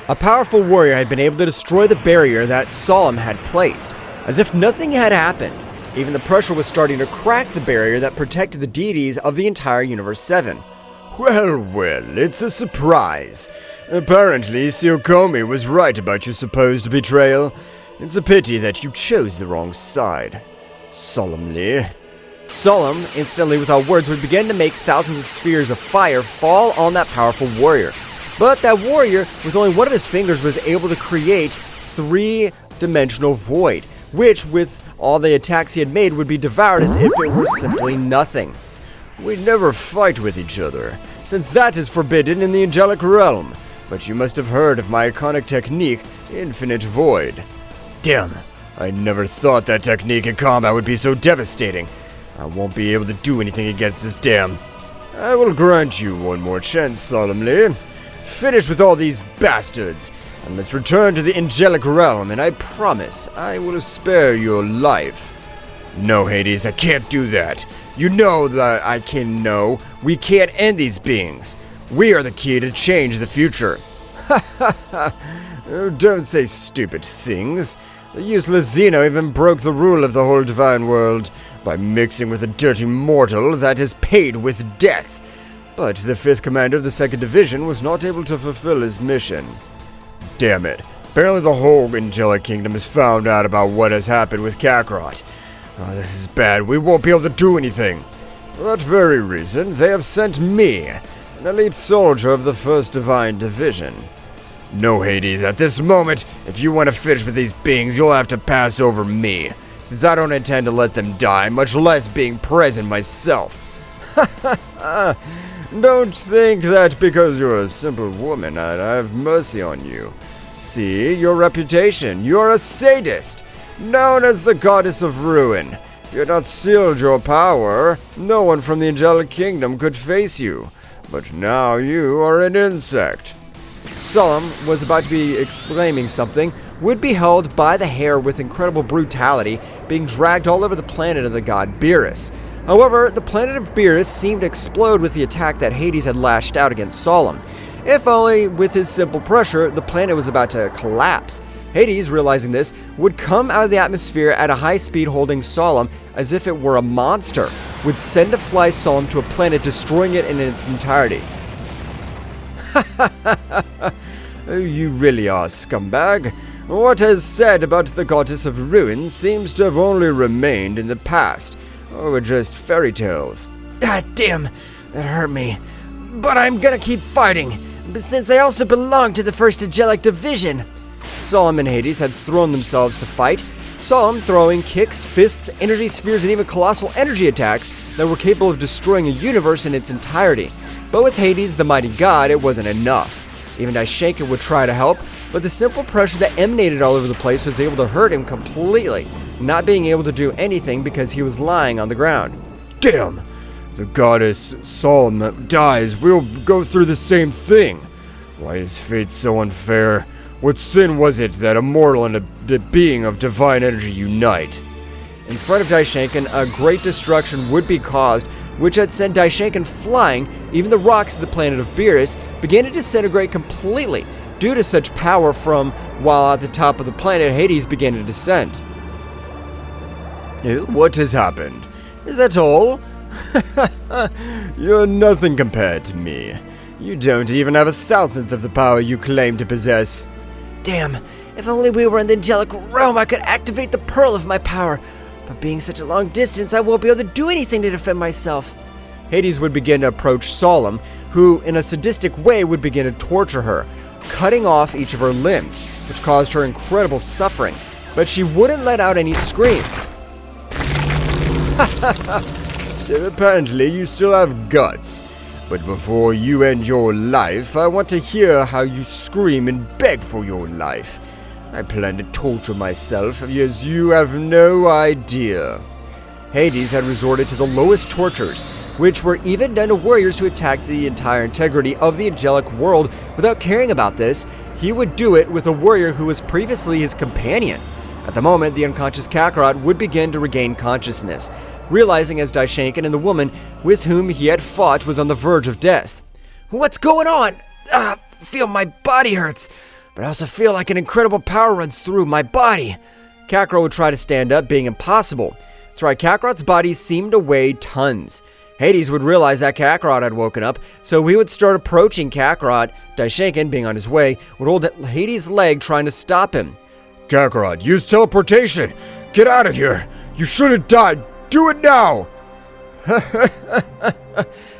A powerful warrior had been able to destroy the barrier that Solemn had placed, as if nothing had happened. Even the pressure was starting to crack the barrier that protected the deities of the entire Universe 7. Well, it's a surprise. Apparently, Siokomi was right about your supposed betrayal. It's a pity that you chose the wrong side. Solemnly. Solemn, instantly without words, would begin to make thousands of spheres of fire fall on that powerful warrior. But that warrior, with only one of his fingers, was able to create three-dimensional void, which, with all the attacks he had made, would be devoured as if it were simply nothing. We never fight with each other, since that is forbidden in the Angelic realm. But you must have heard of my iconic technique, Infinite Void. Damn, I never thought that technique in combat would be so devastating. I won't be able to do anything against this dam. I will grant you one more chance solemnly. Finish with all these bastards, and let's return to the Angelic realm, and I promise I will spare your life. No, Hades, I can't do that. You know that I can know. We can't end these beings. We are the key to change the future. Ha ha ha. Don't say stupid things. The useless Zeno even broke the rule of the whole divine world by mixing with a dirty mortal that is paid with death. But the 5th commander of the 2nd Division was not able to fulfill his mission. Damn it. Apparently the whole Angelic Kingdom has found out about what has happened with Kakarot. Oh, this is bad. We won't be able to do anything. For that very reason, they have sent me, an elite soldier of the 1st Divine Division. No, Hades, at this moment, if you want to finish with these beings, you'll have to pass over me, since I don't intend to let them die, much less being present myself. Don't think that because you're a simple woman, I'd have mercy on you. See, your reputation. You're a sadist, known as the Goddess of Ruin. If you had not sealed your power, no one from the Angelic Kingdom could face you. But now you are an insect. Solemn was about to be exclaiming something, would be held by the hair with incredible brutality, being dragged all over the planet of the god Beerus. However, the planet of Beerus seemed to explode with the attack that Hades had lashed out against Solemn. If only with his simple pressure, the planet was about to collapse. Hades, realizing this, would come out of the atmosphere at a high speed holding Solemn as if it were a monster, would send to fly Solemn to a planet, destroying it in its entirety. You really are, scumbag. What is said about the Goddess of Ruin seems to have only remained in the past, or were just fairy tales. Ah, damn, that hurt me. But I'm gonna keep fighting, since I also belong to the 1st Angelic Division. Solemn and Hades had thrown themselves to fight, Solemn throwing kicks, fists, energy spheres, and even colossal energy attacks that were capable of destroying a universe in its entirety. But with Hades, the mighty god, it wasn't enough. Even Daishinkan would try to help, but the simple pressure that emanated all over the place was able to hurt him completely, not being able to do anything because he was lying on the ground. Damn! If the goddess Solemn dies, we'll go through the same thing. Why is fate so unfair? What sin was it that a mortal and a being of divine energy unite? In front of Daishinkan, a great destruction would be caused, which had sent Daishinkan flying. Even the rocks of the planet of Beerus began to disintegrate completely due to such power from, while at the top of the planet, Hades began to descend. What has happened? Is that all? You're nothing compared to me. You don't even have 1,000th of the power you claim to possess. Damn, if only we were in the Angelic realm, I could activate the pearl of my power. But being such a long distance, I won't be able to do anything to defend myself. Hades would begin to approach Solemn, who, in a sadistic way, would begin to torture her, cutting off each of her limbs, which caused her incredible suffering. But she wouldn't let out any screams. So apparently you still have guts. But before you end your life, I want to hear how you scream and beg for your life. I plan to torture myself, as you have no idea. Hades had resorted to the lowest tortures, which were even done to warriors who attacked the entire integrity of the angelic world without caring about this. He would do it with a warrior who was previously his companion. At the moment, the unconscious Kakarot would begin to regain consciousness, realizing as Daishinkan and the woman with whom he had fought was on the verge of death. What's going on? Feel my body hurts. but I also feel like an incredible power runs through my body. Kakarot would try to stand up, being impossible. That's right, Kakarot's body seemed to weigh tons. Hades would realize that Kakarot had woken up, so he would start approaching Kakarot. Daishinkan, being on his way, would hold Hades' leg, trying to stop him. Kakarot, use teleportation! Get out of here! You should have died! Do it now!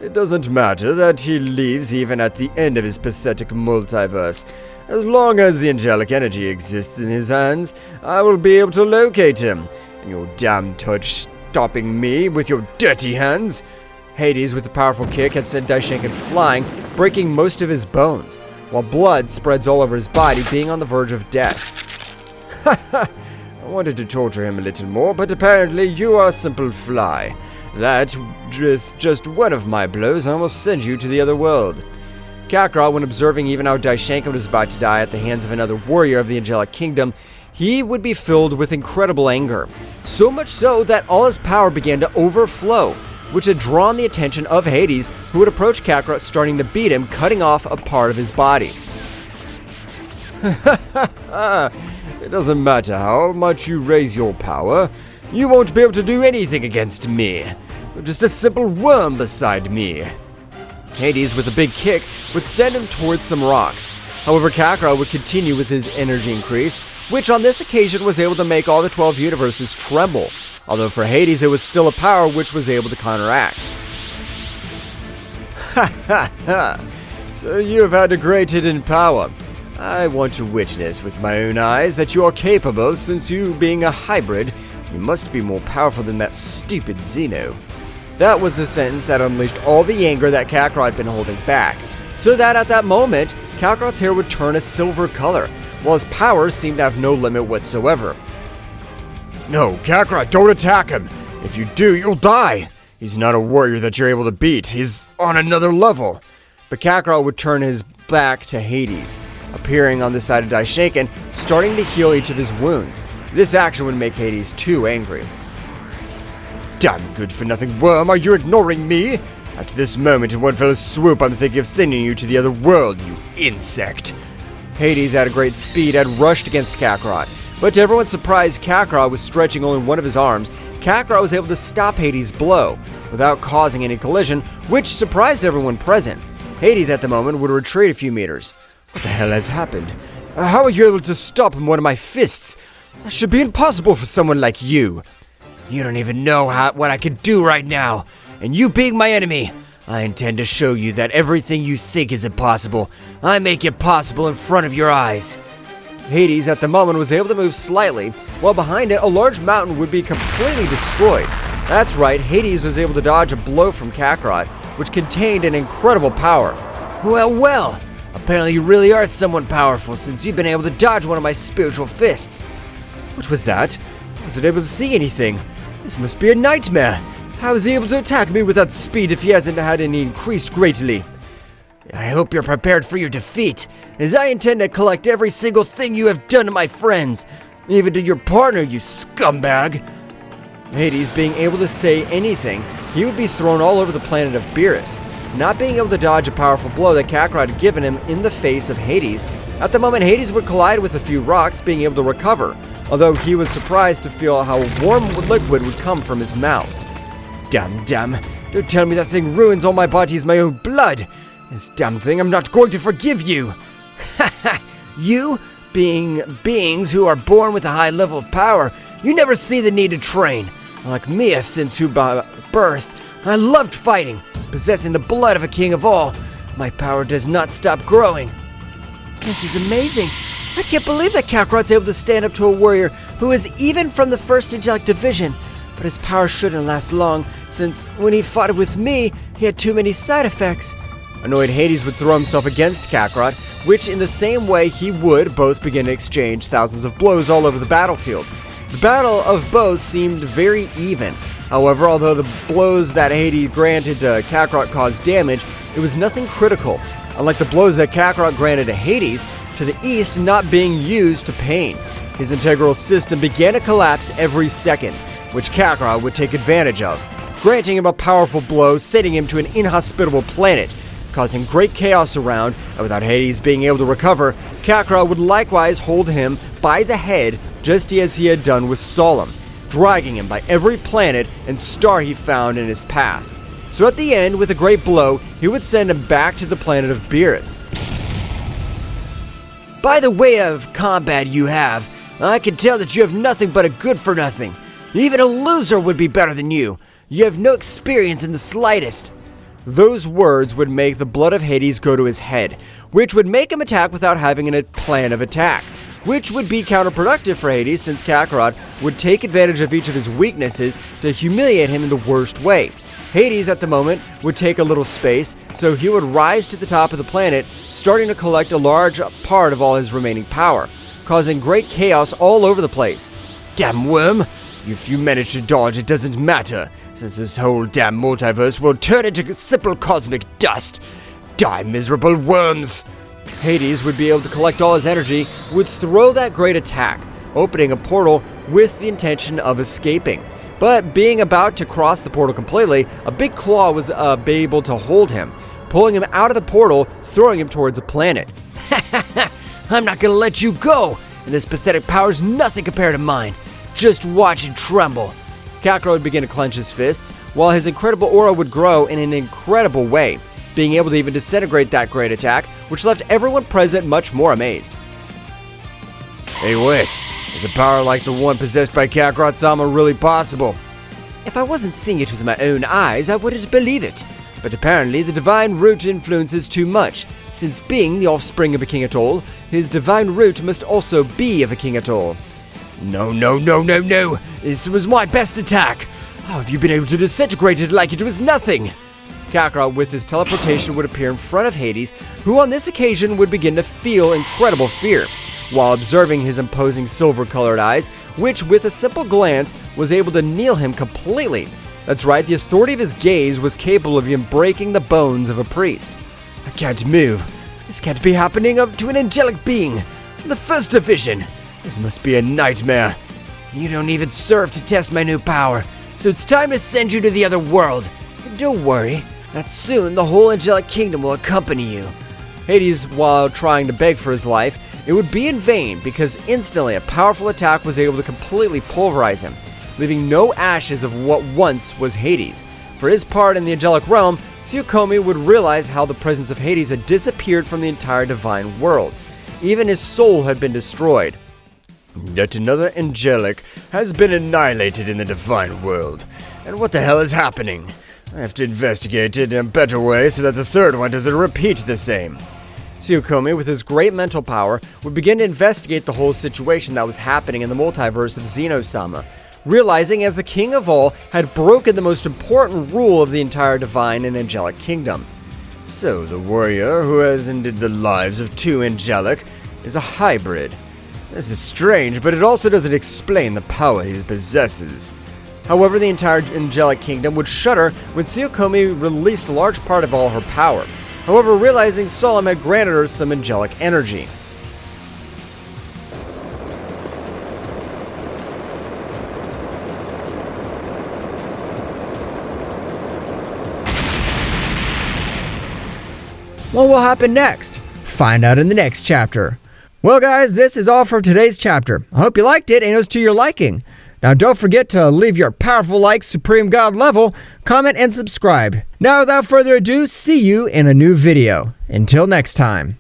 It doesn't matter that he leaves even at the end of his pathetic multiverse. As long as the angelic energy exists in his hands, I will be able to locate him. And your damn touch stopping me with your dirty hands. Hades, with a powerful kick, had sent Daishinkan flying, breaking most of his bones, while blood spreads all over his body, being on the verge of death. I wanted to torture him a little more, but apparently you are a simple fly. That, with just one of my blows, I almost send you to the other world. Kakarot, when observing even how Daishinkan was about to die at the hands of another warrior of the Angelic Kingdom, he would be filled with incredible anger. So much so that all his power began to overflow, which had drawn the attention of Hades, who would approach Kakarot, starting to beat him, cutting off a part of his body. It doesn't matter how much you raise your power, you won't be able to do anything against me. You're just a simple worm beside me. Hades, with a big kick, would send him towards some rocks. However, Kakarot would continue with his energy increase, which on this occasion was able to make all the 12 universes tremble. Although for Hades, it was still a power which was able to counteract. Ha ha ha! So you have had a great hidden power. I want to witness with my own eyes that you are capable, since you being a hybrid, you must be more powerful than that stupid Zeno. That was the sentence that unleashed all the anger that Kakarot had been holding back, so that at that moment, Kakarot's hair would turn a silver color, while his powers seemed to have no limit whatsoever. No, Kakarot, don't attack him! If you do, you'll die! He's not a warrior that you're able to beat, he's on another level! But Kakarot would turn his back to Hades, appearing on the side of Daishinkan, starting to heal each of his wounds. This action would make Hades too angry. Damn good-for-nothing worm, are you ignoring me? At this moment, in one fell swoop, I'm thinking of sending you to the other world, you insect! Hades, at a great speed, had rushed against Kakarot, but to everyone's surprise, Kakarot was stretching only one of his arms. Kakarot was able to stop Hades' blow, without causing any collision, which surprised everyone present. Hades, at the moment, would retreat a few meters. What the hell has happened? How are you able to stop him with one of my fists? That should be impossible for someone like you. You don't even know what I could do right now. And you being my enemy, I intend to show you that everything you think is impossible, I make it possible in front of your eyes. Hades, at the moment, was able to move slightly, while behind it, a large mountain would be completely destroyed. That's right, Hades was able to dodge a blow from Kakarot, which contained an incredible power. Well, apparently you really are someone powerful, since you've been able to dodge one of my spiritual fists. What was that? I wasn't able to see anything. This must be a nightmare. How is he able to attack me with that speed if he hasn't had any increased greatly? I hope you're prepared for your defeat, as I intend to collect every single thing you have done to my friends, even to your partner, you scumbag. Hades, being able to say anything, he would be thrown all over the planet of Beerus. Not being able to dodge a powerful blow that Kakarot had given him in the face of Hades, at the moment Hades would collide with a few rocks, being able to recover, although he was surprised to feel how warm liquid would come from his mouth. Damn, don't tell me that thing ruins all my body's my own blood. This damn thing, I'm not going to forgive you. You, being beings who are born with a high level of power, you never see the need to train. Like me, since who by birth, I loved fighting, possessing the blood of a king of all. My power does not stop growing. This is amazing. I can't believe that Kakarot's able to stand up to a warrior who is even from the first Angelic Division. But his power shouldn't last long, since when he fought with me, he had too many side effects. Annoyed, Hades would throw himself against Kakarot, which in the same way he would both begin to exchange thousands of blows all over the battlefield. The battle of both seemed very even. However, although the blows that Hades granted to Kakarot caused damage, it was nothing critical, unlike the blows that Kakarot granted to Hades, to the east not being used to pain. His integral system began to collapse every second, which Kakarot would take advantage of, granting him a powerful blow, sending him to an inhospitable planet. causing great chaos around, and without Hades being able to recover, Kakarot would likewise hold him by the head just as he had done with Solemn, dragging him by every planet and star he found in his path. So at the end, with a great blow, he would send him back to the planet of Beerus. By the way of combat you have, I can tell that you have nothing but a good for nothing. Even a loser would be better than you. You have no experience in the slightest. Those words would make the blood of Hades go to his head, which would make him attack without having a plan of attack, which would be counterproductive for Hades since Kakarot would take advantage of each of his weaknesses to humiliate him in the worst way. Hades at the moment would take a little space, so he would rise to the top of the planet, starting to collect a large part of all his remaining power, causing great chaos all over the place. Damn worm! If you manage to dodge, it doesn't matter, since this whole damn multiverse will turn into simple cosmic dust. Die, miserable worms! Hades would be able to collect all his energy, would throw that great attack, opening a portal with the intention of escaping. But being about to cross the portal completely, a big claw was able to hold him, pulling him out of the portal, throwing him towards a planet. I'm not gonna let you go, and this pathetic power's nothing compared to mine. Just watch and tremble. Kakarot would begin to clench his fists, while his incredible aura would grow in an incredible way, being able to even disintegrate that great attack, which left everyone present much more amazed. Hey Wes, is a power like the one possessed by Kakarot-sama really possible? If I wasn't seeing it with my own eyes, I wouldn't believe it. But apparently the divine root influences too much. Since being the offspring of a king at all, his divine root must also be of a king at all. No. This was my best attack. How have you been able to disintegrate it like it was nothing? Kakarot, with his teleportation, would appear in front of Hades, who on this occasion would begin to feel incredible fear, while observing his imposing silver-colored eyes, which with a simple glance was able to kneel him completely. That's right, the authority of his gaze was capable of even breaking the bones of a priest. I can't move. This can't be happening up to an angelic being from the first division. This must be a nightmare. You don't even serve to test my new power, so it's time to send you to the other world. And don't worry, that soon the whole angelic kingdom will accompany you. Hades, while trying to beg for his life, it would be in vain because instantly a powerful attack was able to completely pulverize him, leaving no ashes of what once was Hades. For his part in the angelic realm, Tsukuyomi would realize how the presence of Hades had disappeared from the entire divine world. Even his soul had been destroyed. Yet another angelic has been annihilated in the divine world. And what the hell is happening? I have to investigate it in a better way so that the third one doesn't repeat the same. Tsukuyomi, with his great mental power, would begin to investigate the whole situation that was happening in the multiverse of Zeno-sama, realizing as the king of all had broken the most important rule of the entire divine and angelic kingdom. So the warrior who has ended the lives of two angelic is a hybrid. This is strange, but it also doesn't explain the power he possesses. However, the entire angelic kingdom would shudder when Tsukuyomi released a large part of all her power. However, realizing Solemn had granted her some angelic energy. What will happen next? Find out in the next chapter. Well guys, this is all for today's chapter. I hope you liked it and it was to your liking. Now don't forget to leave your powerful like Supreme God level, comment and subscribe. Now without further ado, see you in a new video. Until next time.